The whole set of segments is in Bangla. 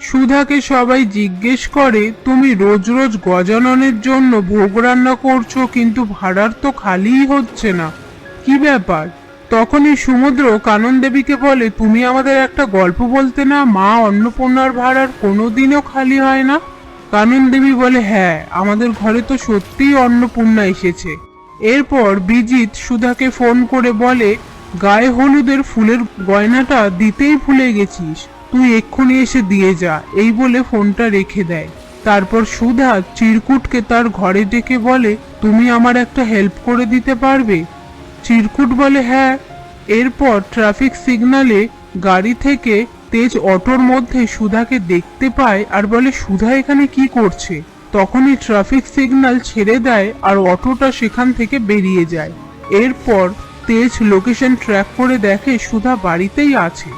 সুধাকে সবাই জিজ্ঞেস করে, তুমি রোজ রোজ গজাননের জন্য ভোগ রান্না করছো, কিন্তু ভাড়ার তো খালিই হচ্ছে না, কি ব্যাপার? তখনই সমুদ্র কানন দেবীকে বলে, তুমি আমাদের একটা গল্প বলতে না, মা অন্নপূর্ণার ভাড়ার কোনোদিনও খালি হয় না। কানন দেবী বলে, হ্যাঁ, আমাদের ঘরে তো সত্যিই অন্নপূর্ণা এসেছে। এরপর বিজিত সুধাকে ফোন করে বলে, গায়ে হলুদের ফুলের গয়নাটা দিতেই ভুলে গেছিস, তুই এক্ষুনি এসে দিয়ে যা। এই বলে ফোনটা রেখে দেয়। তারপর সুধা চিরকুটকে তার ঘরে ডেকে বলে, তুমি আমার একটা হেল্প করে দিতে পারবে? চিরকুট বলে, হ্যাঁ। এরপর ট্রাফিক সিগন্যালে গাড়ি থেকে তেজ অটোর মধ্যে সুধাকে দেখতে পায় আর বলে, সুধা এখানে কি করছে? তখনই ট্রাফিক সিগন্যাল ছেড়ে দেয় আর অটোটা সেখান থেকে বেরিয়ে যায়। এরপর তেজ লোকেশন ট্র্যাক করে দেখে সুধা বাড়িতেই আছে।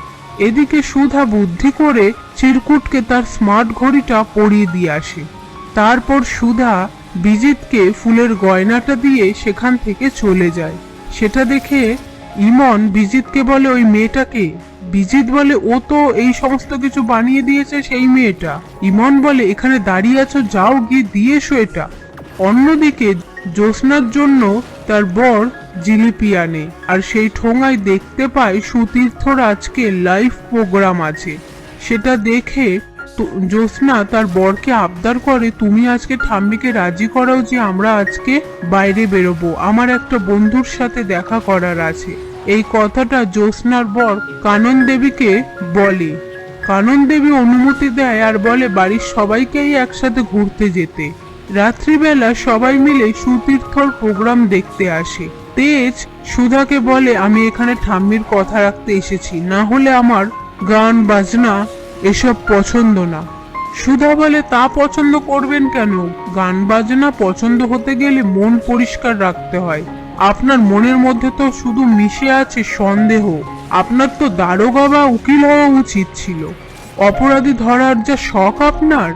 এদিকে সুধা বুদ্ধি করে চিরকুটকে তার স্মার্ট ঘড়িটা পরিয়ে দিয়ে আসে। তারপর সুধা বিজিতকে ফুলের গয়নাটা দিয়ে সেখান থেকে চলে যায়। সেটা দেখে ইমন বিজিতকে বলে, ওই মেয়েটাকে? বিজিত বলে, ও তো এই সমস্ত কিছু বানিয়ে দিয়েছে, সেই মেয়েটা। ইমন বলে, এখানে দাঁড়িয়ে আছো, যাও গিয়ে দিয়ে এসো এটা। অন্যদিকে জ্যোৎস্নার জন্য তার বর জিলিপি আনে, আর সেই ঠোঙায় দেখতে পায় সুতীর্থর আজকে লাইভ প্রোগ্রাম আছে। সেটা দেখে জ্যোৎস্না তার বরকে আবদার করে, তুমি আজকে ঠাম্মিকে রাজি করাও যে আমরা আজকে বাইরে বেরোবো, আমার একটা বন্ধুর সাথে দেখা করার আছে। এই কথাটা জ্যোৎস্নার বর কানন দেবীকে বলে। কানন দেবী অনুমতি দেয় আর বলে বাড়ির সবাইকেই একসাথে ঘুরতে যেতে। রাত্রিবেলা সবাই মিলে সুতীর্থর প্রোগ্রাম দেখতে আসে। তেজ সুধাকে বলে, আমি এখানে ঠাম্মির কথা রাখতে এসেছি, না হলে আমার গান বাজনা এসব পছন্দ না। সুধা বলে, তা পছন্দ করবেন কেন? গান বাজনা পছন্দ হতে গেলে মন পরিষ্কার রাখতে হয়। আপনার মনের মধ্যে তো শুধু মিশে আছে সন্দেহ। আপনার তো দারোগা বা উকিল হওয়া উচিত ছিল। অপরাধী ধরার যা শখ আপনার,